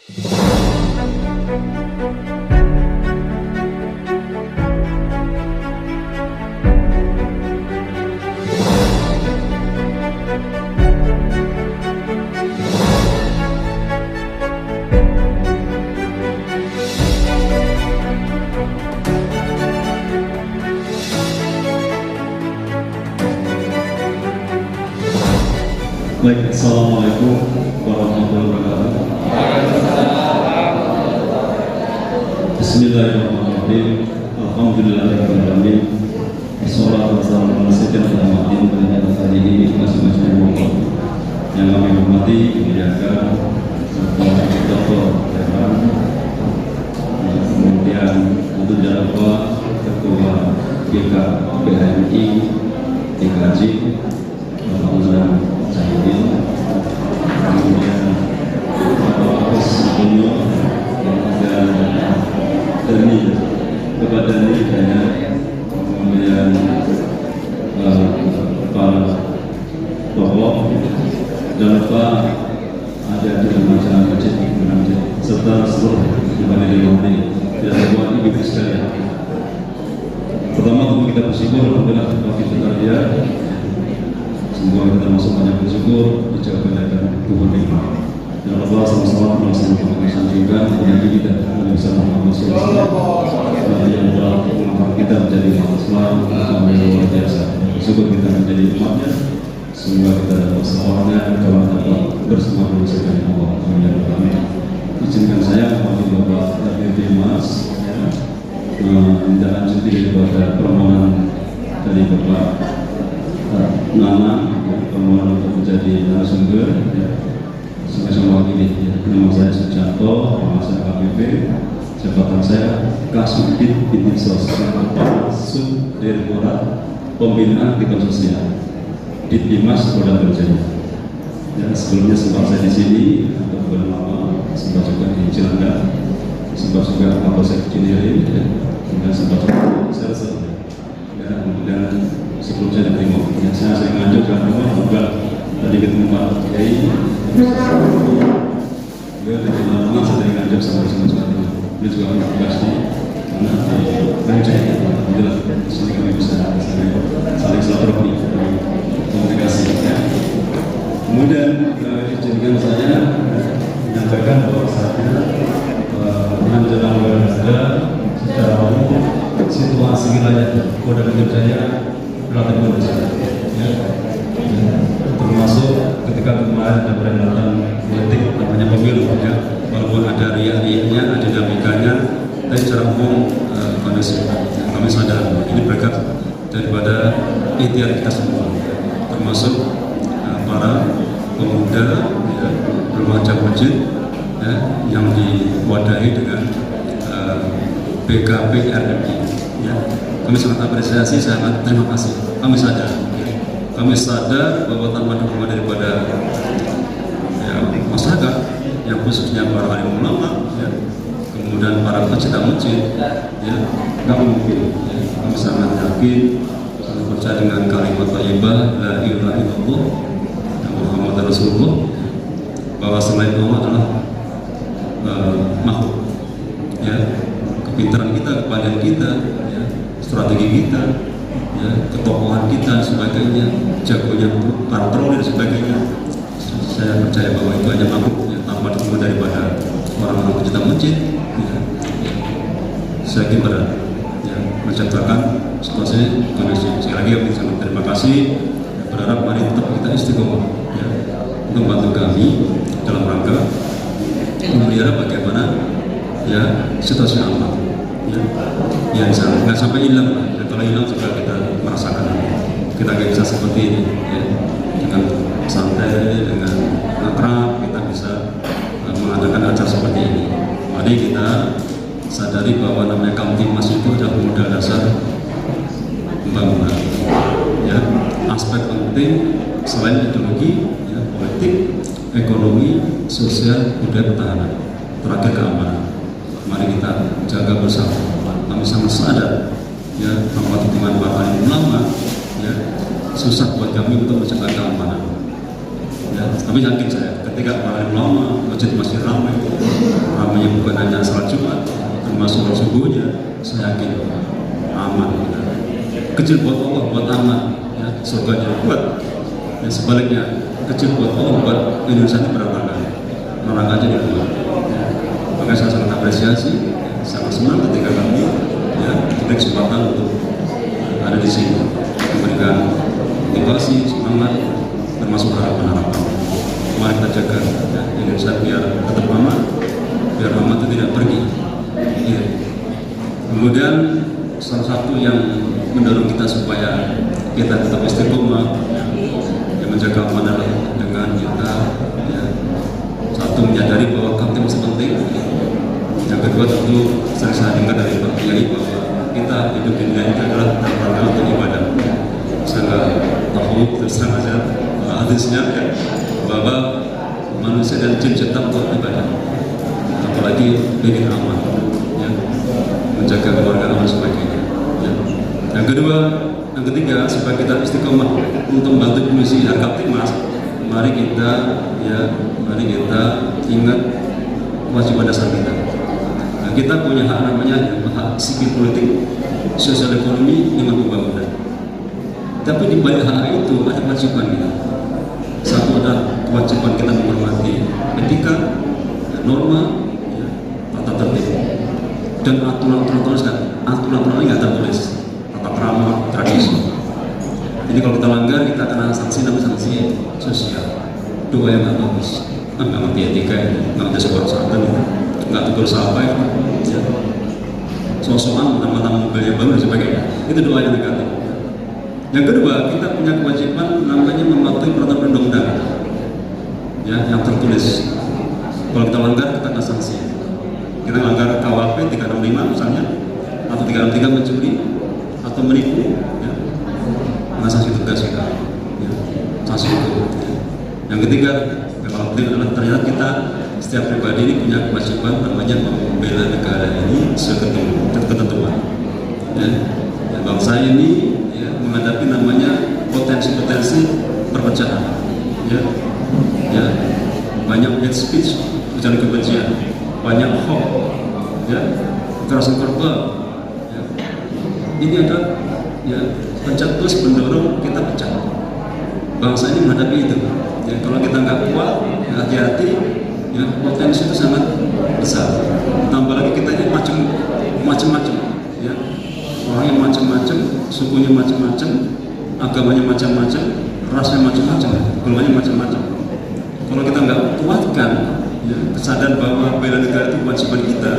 Baik, assalamualaikum warahmatullahi wabarakatuh. Bismillahirrahmanirrahim. Alhamdulillahirabbil alamin. Wassalatu wassalamu ala sayyidina Muhammadin wa ala alihi wasallam. Yang kami hormati, muliakan Dr. Herman, kemudian untuk Jawa Ketua GKPMI DKJ, Bapak Zahidin, kemudian Bapak Agus Junior, dan Dani, kepada Dani banyak, kemudian para tokoh, dan Bapak ada di masyarakat masjid, serta seluruh ibadah di tidak lupa ibu sekalian. Pertama, tentu kita bersyukur alhamdulillah bagi kita. Semoga kita masuk banyak bersyukur dijawab oleh Tuhan kita. Dan Allah sama-sama melaksanakan kesanjungan bagi kita bisa Muhammad SAW. Yang telah mengangkat kita menjadi umat Islam yang luar biasa. Bersyukur kita menjadi umatnya. Semoga kita dapat semuanya kalau dapat bersama bersama Allah. Amin. Izinkan saya memanggil Bapak David Mas menindaklanjuti daripada permohonan dari Bapak Nana permohonan untuk menjadi narasumber sama-sama ini. Nama saya Sujanto, nama saya KPP, jabatan saya Kasubdit Binti Sosial Subdirektorat Pembinaan Lingkungan Sosial di Dimas Polda Metro Jaya. Dan sebelumnya sempat saya di sini untuk bulan lama, sempat juga di Cilangga, sempat juga Kapolsek Cinere, dan sempat juga di Serse. Dan sebelum saya diterima, saya sering ngajak ke rumah juga tadi ketemu Pak Kiai, beliau dari lama saya sering ngajak sama beliau juga tugas di mana Rancai, alhamdulillah di sini kami bisa saling silaturahmi, komunikasi. Kemudian izinkan saya menyampaikan bahwasanya menjelang Ramadan secara umum situasi wilayah Polda Metro Jaya relatif kondusif, ya. Termasuk ketika kemarin ada peringatan politik namanya pemilu, ya. Walaupun ada riak-riaknya, ada dinamikanya, tapi secara umum kondusif. Kami sadar ini berkat daripada ikhtiar kita semua, termasuk para pemuda, ya, remaja masjid, ya, yang diwadahi dengan BKPRMI, ya. Kami sangat apresiasi, sangat terima kasih. Kami sadar bahwa tanpa dukungan daripada ya, masyarakat, yang khususnya para alim ulama, ya, kemudian para pecinta masjid, ya, nggak mungkin. Ya. Kami sangat yakin, sangat percaya dengan kalimat thayyibah la ilaha illallah Muhammad Rasulullah, bahwa selain Allah adalah makhluk, ya. Kepintaran kita, kepandaian kita, ya, strategi kita, ya, ketokohan kita, sebagainya, jagonya patroli dan sebagainya. Saya percaya bahwa itu hanya makhluk, ya, tanpa dukungan daripada orang-orang pecinta masjid, ya. Saya yakin berat, ya, menciptakan situasi kondisi. Sekali lagi kami sangat terima kasih. Berharap mari tetap kita istiqomah, ya, untuk membantu kami dalam rangka memelihara bagaimana, ya, situasi aman. Ya, nggak sampai hilang. Ya, kalau hilang juga kita merasakan. Kita nggak bisa seperti ini, ya. Dengan santai, dengan akrab, kita bisa mengadakan acara seperti ini. Mari kita sadari bahwa namanya Kamtimas itu adalah modal dasar pembangunan. Ya, aspek penting selain ideologi, ya, politik, ekonomi, sosial, budaya, pertahanan, terakhir keamanan. Mari kita jaga bersama. Kami sangat sadar, ya, bahwa dukungan para alim ulama, ya, susah buat kami untuk menjaga keamanan. Ya, tapi yakin saya, ketika para alim ulama masjid ramai, semuanya bukan hanya salat Jumat, termasuk subuhnya, saya yakin aman. Kecil buat Allah, buat aman, ya, surganya buat. Dan sebaliknya, kecil buat Allah, buat Indonesia ini berantakan, nerakanya di luar. Maka saya sangat apresiasi, sangat senang ketika kami diberi kesempatan untuk ada di sini, memberikan motivasi, semangat, termasuk harapan-harapan. Mari kita jaga Indonesia biar tetap aman, biar aman itu tidak pergi. Ya. Kemudian salah satu yang mendorong kita supaya kita tetap istiqomah, yang menjaga amanah dengan kita, satu menyadari bahwa kamtip masih penting. Yang kedua tentu saya dengar dari Pak Kiai bahwa kita hidup di dunia ini adalah dalam rangka untuk ibadah. Saya nggak tahu terus terang aja hadisnya bahwa manusia dan jin cipta untuk ibadah, apalagi bikin aman, ya, menjaga keluarga aman sebagainya. Ya. Yang kedua, yang ketiga, supaya kita istiqomah untuk membantu misi Harkaptibmas, mari kita ingat kewajiban dasar kita. Nah, kita punya hak namanya hak sipil politik, sosial ekonomi, lingkungan pembangunan. Tapi di balik hak itu ada kewajiban kita. Satu adalah kewajiban kita menghormati etika, norma, tata tertib, dan aturan-aturan nggak tertulis, tata krama, tradisi. Jadi kalau kita langgar, kita kena sanksi, namanya sanksi sosial. Dua yang nggak bagus, nggak ngerti etika, nggak ada sebuah santun, nggak tegur sapa, ya. Sosokan tentang mobil yang baru dan sebagainya. Itu doa yang negatif. Yang kedua, kita punya kewajiban namanya mematuhi peraturan undang-undang, ya, yang tertulis. Kalau kita langgar, kita kena sanksi. Kita langgar KWP 365 misalnya, atau 363 mencuri atau menipu, ya, kena sanksi tegas kita, ya, sanksi itu. Ya. Yang ketiga, kalau penting adalah ternyata kita setiap pribadi ini punya kewajiban namanya membela negara ini sesuai ketentuan. Ya. Dan bangsa ini menghadapi namanya potensi-potensi perpecahan, ya, banyak hate speech, ujaran kebencian, banyak hoax, ya, kekerasan verbal, ya. Ini ada, ya, pencetus pendorong kita pecah. Bangsa ini menghadapi itu. Ya, kalau kita nggak kuat, hati-hati, ya, potensi itu sangat besar. Tambah lagi kita ini macam-macam, ya. Orangnya macam-macam, sukunya macam-macam, agamanya macam-macam, rasnya macam-macam, golongannya macam-macam. Kalau kita nggak kuatkan, ya, kesadaran bahwa bela negara itu kewajiban kita,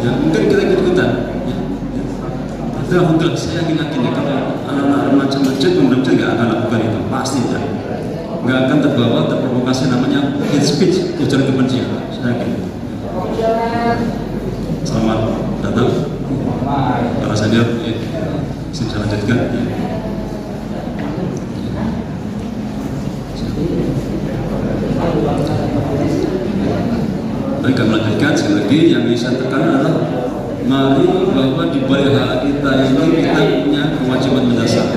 ya, mungkin kita ikut-ikutan. Ya. Itu alhamdulillah, saya yakin ya, kalau anak-anak macam-macam, mudah-mudahan nggak akan lakukan itu, pasti ya. Nggak akan terprovokasi namanya hate speech, ujaran kebencian. Saya yakin. Selamat datang. Para senior, ya, saya lanjutkan. Ya. Baik, kami lanjutkan sekali lagi. Yang saya tekan adalah mari bahwa di balik hak kita ini kita punya kewajiban mendasar.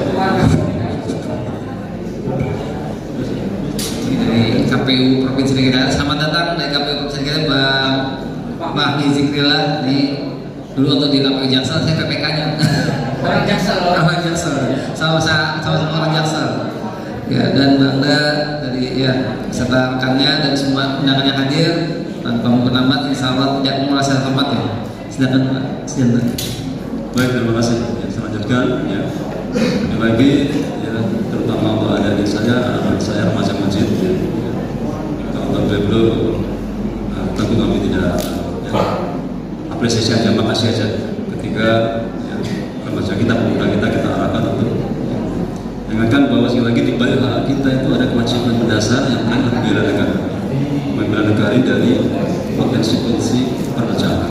Dari KPU Provinsi Dki, selamat datang dari KPU Provinsi Dki, Bang Mahdi Zikrillah. Ini dulu untuk di KPU Jaksel, saya PPK-nya. Orang Jaksel. Orang Jaksel. Sama-sama orang Jaksel. Ya, dan Bangda dari, ya, beserta rekannya dan semua undangan yang hadir, tanpa memperlambat, insya Allah tidak merasa hormat, ya. Silakan Pak. Silakan. Baik, terima kasih. Ya, saya lanjutkan. Ya. Sekali lagi, ya, terutama untuk adik-adik saya, anak saya remaja masjid. Ya. Kalau beliau, tentu kami tidak, ya, apresiasi aja, makasih aja. Ketika, ya, remaja kita, pemuda kita arahkan untuk ingatkan bahwa sekali lagi di balik hak kita itu ada kewajiban mendasar yang adalah membela negara dari potensi perpecahan.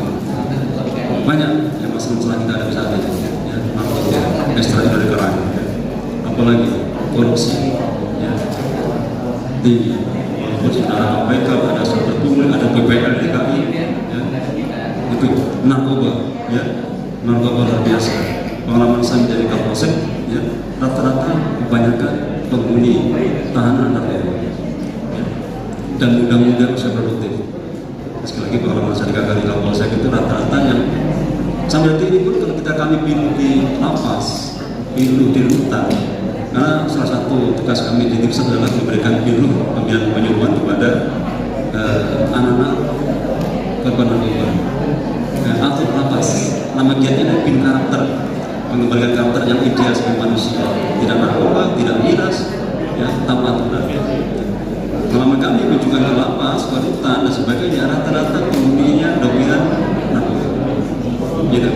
Banyak yang masalah kita ada saat ini, ya, narkotika, ekstrakurikuler, apalagi korupsi, ya, tinggi. Walaupun ada KPK, ada Saber Pungli, ada BPL DKI, ya, itu narkoba, ya, narkoba luar biasa. Pengalaman saya menjadi Kapolsek, ya, rata-rata kebanyakan penghuni tahanan narkoba, ya, dan muda-muda usia produktif. Sekali lagi orang masyarakat dari Kapolsek itu rata-rata yang sampai detik ini pun kalau kita kami pilu di lapas, pilu di rutan, karena salah satu tugas kami di Tipsat adalah memberikan pilu pembinaan penyuluhan kepada anak-anak korban narkoba. Atau lapas, nama giatnya bin karakter, mengembalikan karakter yang ideal sebagai manusia, tidak narkoba, tidak miras, ya, tanpa aturan. Selama kami kunjungan ke lapas, ke rutan dan sebagainya, rata-rata penghuninya dominan narkoba. Gitu.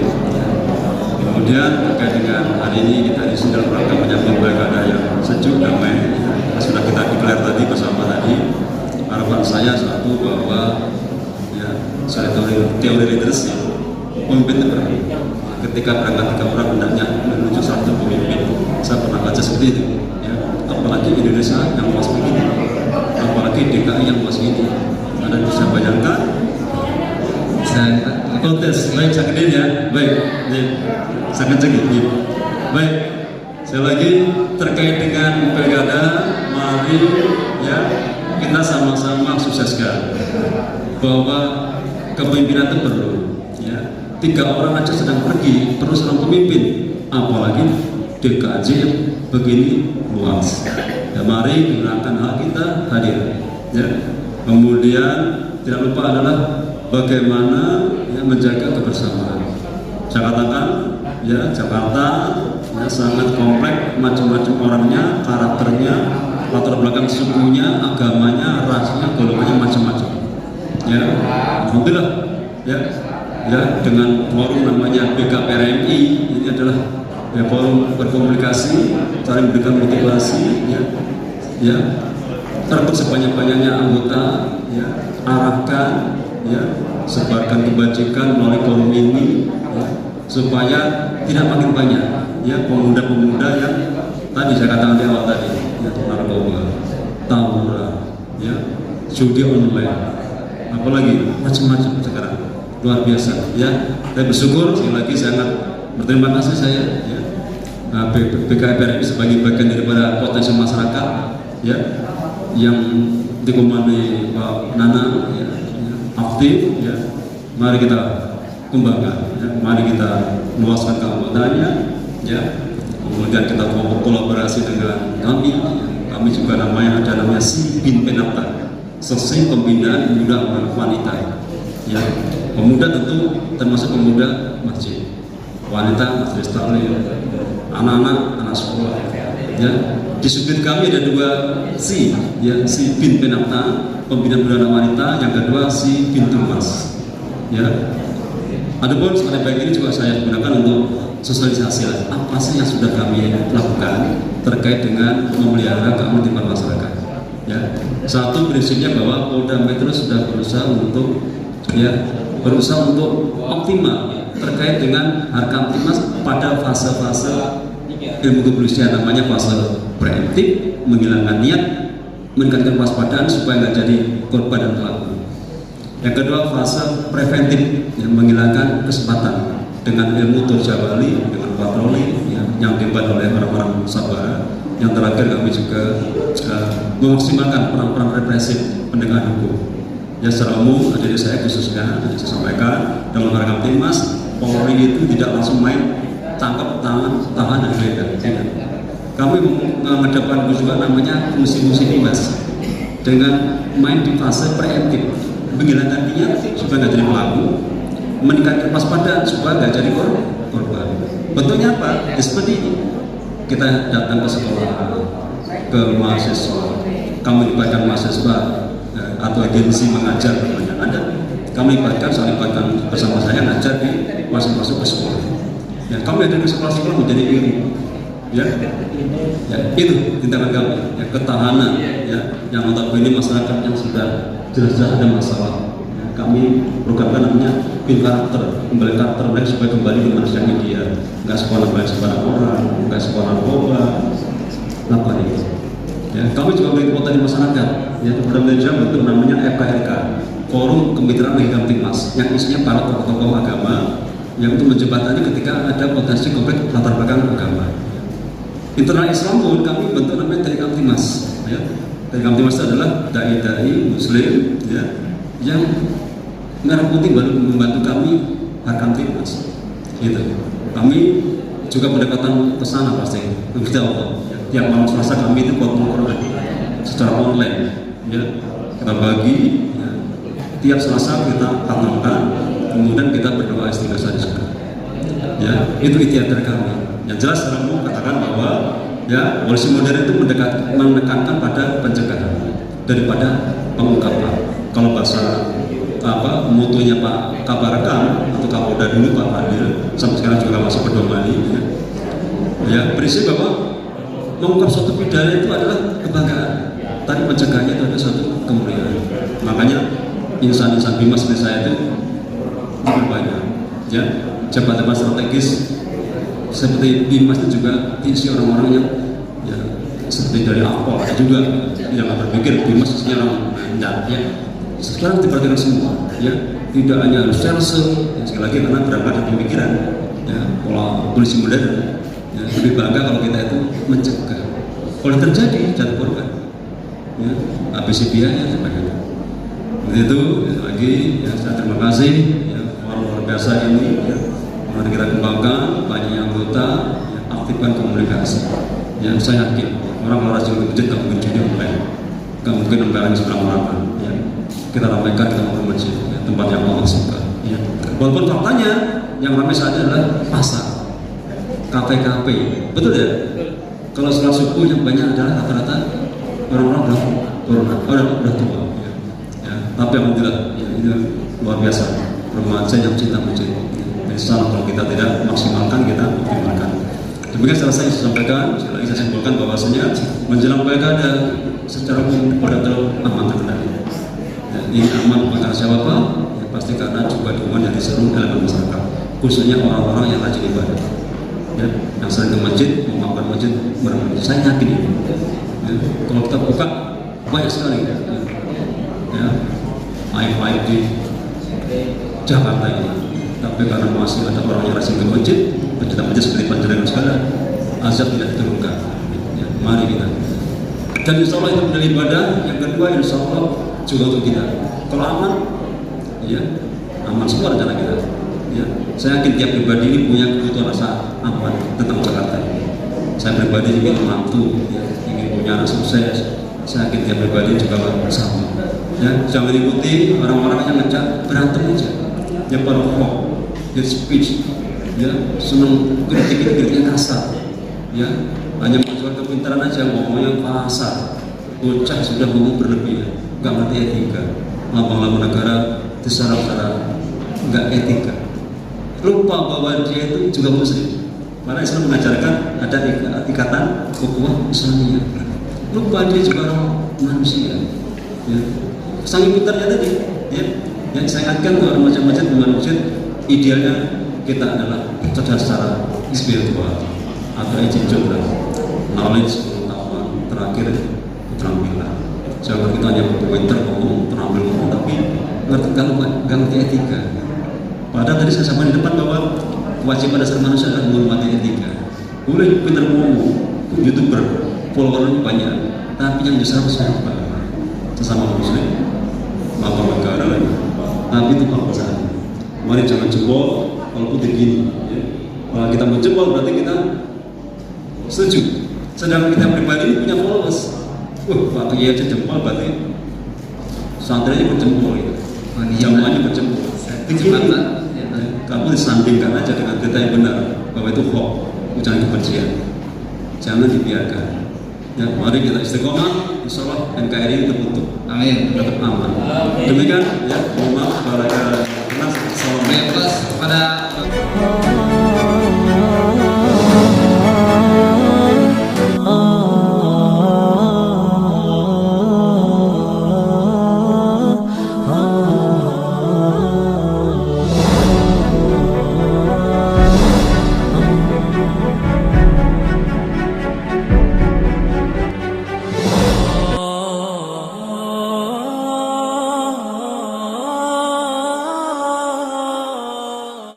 Kemudian terkait dengan hari ini kita di sini dalam rangka menyambut pilkada yang sejuk damai, sudah kita declare tadi bersama tadi. Harapan saya satu bahwa ya, saya teori leadership, pemimpin itu ketika berangkat 3 orang hendaknya menuju satu pemimpin. Saya pernah baca seperti itu. Ya. Apalagi Indonesia yang luas begini, apalagi DKI yang luas ini. Anda bisa bayangkan. Saya kontes, baik saya kedil ya, baik, ya. Sangat cegih. Ya. Baik, saya lagi terkait dengan pilkada, mari ya kita sama-sama sukseskan bahwa kepemimpinan itu perlu. Ya. 3 orang aja sedang pergi, perlu seorang pemimpin, apalagi DKJ yang begini luas. Ya, mari gunakan hak kita hadir. Ya. Kemudian tidak lupa adalah bagaimana ya, menjaga kebersamaan. Saya katakan, ya Jakarta ya, sangat kompleks, macam-macam orangnya, karakternya, latar belakang sukunya, agamanya, rasnya, golongannya macam-macam. Ya, alhamdulillah. Ya, ya dengan forum namanya BKPRMI, ini adalah ya, forum berkomunikasi, saling memberikan motivasi, ya, terbit sebanyak-banyaknya anggota, ya, arahkan, ya, sebarkan kebajikan melalui forum ini, ya, supaya tidak makin banyak, ya, pemuda-pemuda yang tadi saya katakan di awal tadi, ya, narkoba, tawuran, ya, judi online. Apalagi macam-macam sekarang luar biasa ya. Saya bersyukur sekali lagi sangat berterima kasih saya ya, BKPRMI sebagai bagian daripada potensi masyarakat ya yang dikomandoi Pak Nana ya, aktif ya. Mari kita kembangkan ya. Mari kita luaskan keanggotanya ya, kemudian kita kolaborasi dengan kami ya. Kami juga ada namanya Si Bin Penapta, Sesi Pembinaan Pemuda dan Wanita ya. Pemuda tentu termasuk pemuda masjid, wanita majelis taklim, anak-anak anak sekolah ya. Di subjek kami ada 2 Si ya, Si Bin Penapta Pembinaan Pemuda dan Wanita, yang kedua Si Bin Tumas ya. Adapun sekali baik ini juga saya gunakan untuk sosialisasi apa sih yang sudah kami lakukan terkait dengan memelihara keamanan masyarakat. Ya, satu prinsipnya bahwa Polda Metro sudah berusaha untuk optimal terkait dengan Harkamtibmas pada fase-fase ilmu kepolisian, namanya fase preemptif, menghilangkan niat, meningkatkan waspadaan supaya nggak jadi korban dan pelaku. Yang kedua fase preventif, yang menghilangkan kesempatan dengan ilmu turjabali, dengan patroli yang dibuat oleh orang-orang Sabara. Yang terakhir kami juga memaksimalkan peran-peran represif penegakan hukum. Ya secara umum, dari saya khususnya saya sampaikan dalam Harkamtibmas, Polri itu tidak langsung main tangkap tangan, tahan dan geledah. Kami mengedepankan juga namanya fungsi-fungsi timas dengan main di fase preemptif, menghilangkan niat supaya nggak jadi pelaku, meningkatkan waspadaan supaya nggak jadi korban. Bentuknya apa? Ya, seperti ini. Kita datang ke sekolah, ke mahasiswa, kami libatkan mahasiswa atau agensi mengajar namanya ada. Kami libatkan, saling libatkan bersama saya ngajar di masing-masing sekolah. Ya, kami ada di sekolah-sekolah menjadi iri. Ya, itu tindakan kami. Ya, ketahanan, ya, yang notabene masyarakat yang sudah jelas-jelas ada masalah. Ya, kami programkan namanya bin karakter, kembali karakter mereka supaya kembali ke manusia yang ideal. Nggak sekolah baik sembarang orang, nggak sekolah narkoba, apa itu. Ya, kami juga memiliki potensi masyarakat. Ya, kepada manajer bentuk namanya FKRK, Forum Kemitraan Harkamtibmas, yang isinya para tokoh-tokoh agama yang untuk menjembatani ketika ada potensi konflik latar belakang agama. Internal Islam pun kami bentuk namanya Harkamtibmas. Ya, Harkamtibmas adalah dai-dai Muslim ya, yang Merah Putih baru membantu kami Harkam Tipnas. Gitu. Kami juga pendekatan ke sana pasti. Insya Allah. Tiap malam Selasa kami itu khotmul Quran secara online. Ya. Kita bagi. Ya. Tiap Selasa kita khatamkan. Kemudian kita berdoa istighosah di sana. Ya, itu ikhtiar dari kami. Yang jelas saya mau katakan bahwa ya polisi modern itu menekankan pada pencegahan daripada pengungkapan. Kalau bahasa mutunya Pak Kabar Rekam atau Kapolda dulu Pak Fadil sampai sekarang juga masih berdomani ya prinsip bahwa mengungkap suatu pidana itu adalah kebanggaan, tapi pencegahannya itu ada suatu kemuliaan. Makanya insan-insan bimas seperti saya itu banyak ya, jabatan strategis seperti bimas itu juga diisi orang-orang yang ya seperti dari Apol ada juga yang berpikir bimas isinya orang rendah ya. Sekarang diperhatikan semua, ya tidak hanya harus serse, ya, sekali lagi karena berangkat dari pemikiran, ya pola polisi modern, ya, lebih bangga kalau kita itu mencegah. Kalau terjadi jatuh korban, ya habis biaya sebagainya. Begitu ya, lagi, ya saya terima kasih, ya luar biasa ini, ya mari kita kembangkan banyak anggota, ya, aktifkan komunikasi. Ya saya yakin orang-orang yang masjid tak mungkin jadi online, tak mungkin anggaran seberang orang. Kita ramaikan kita masjid, ya, tempat yang Allah suka. Ya. Walaupun faktanya yang ramai saat ini adalah pasar, kafe-kafe, betul ya? Kalau sholat subuh yang banyak adalah rata-rata orang-orang udah tua. Ya. Ya. Tapi alhamdulillah, ya, ini luar biasa remaja yang cinta masjid. Jadi salah kalau kita tidak maksimalkan, kita optimalkan. Demikian setelah saya sampaikan, sekali lagi saya simpulkan bahwasanya menjelang pilkada secara umum pada aman terkendali. Ini aman bukan siapa apa, ya pasti karena juga dukungan dari seluruh elemen masyarakat, khususnya orang-orang yang rajin ibadah, ya, yang sering ke masjid, memakan masjid, bermasjid. Saya yakin ini. Ya, kalau kita buka banyak sekali, ya, aib-aib di Jakarta ini. Tapi karena masih ada orang yang rajin ke masjid, masjid seperti Panjenengan segala, azab tidak diturunkan. Ya, mari kita. Dan insya Allah itu menjadi ibadah. Yang kedua insya Allah juga untuk kita. Kalau aman, ya aman semua rencana kita. Ya, saya yakin tiap pribadi ini punya kebutuhan rasa aman tentang Jakarta. Saya pribadi ingin mampu, ya, ingin punya anak sukses. Saya yakin tiap pribadi juga bersama. Ya, jangan ikuti orang-orang yang ngejak berantem aja, yang berhok, hate speech, ya senang kritik-kritiknya kasar, ya hanya menjual kepintaran aja ngomongnya kasar, bocah sudah ngomong berlebihan. Nggak ngerti etika, lambang-lambang negara disarap-sarap, nggak etika. Lupa bahwa dia itu juga muslim. Karena Islam mengajarkan ada ikatan ukhuwah Islamiyah. Lupa dia juga orang manusia. Ya. Saking pintarnya tadi, ya. Yang saya ingatkan kalau macam-macam dengan masjid, idealnya kita adalah cerdas secara spiritual atau ejinjol, knowledge, pengetahuan, terakhir keterampilan. Jangan kita hanya pinter ngomong, terampil ngomong, tapi nggak ngerti etika. Padahal tadi saya sampaikan di depan bahwa kewajiban dasar manusia adalah menghormati etika. Boleh pinter ngomong, youtuber, followernya banyak, tapi yang besar siapa? Sesama muslim, lambang negara lagi. Tapi itu bangsa. Mari jangan jempol, walaupun begini. Ya. Kalau kita menjempol berarti kita setuju. Sedangkan kita pribadi punya followers. Pak Kiai aja jempol berarti santrinya berjempol gitu. Jamaahnya berjempol. Kamu disandingkan aja dengan data yang benar bahwa itu hoax, ucapan kebencian. Jangan dibiarkan. Ya, mari kita istiqomah, insya Allah NKRI terbentuk. Amin. Tetap aman. Demikian ya, mohon maaf. Assalamualaikum.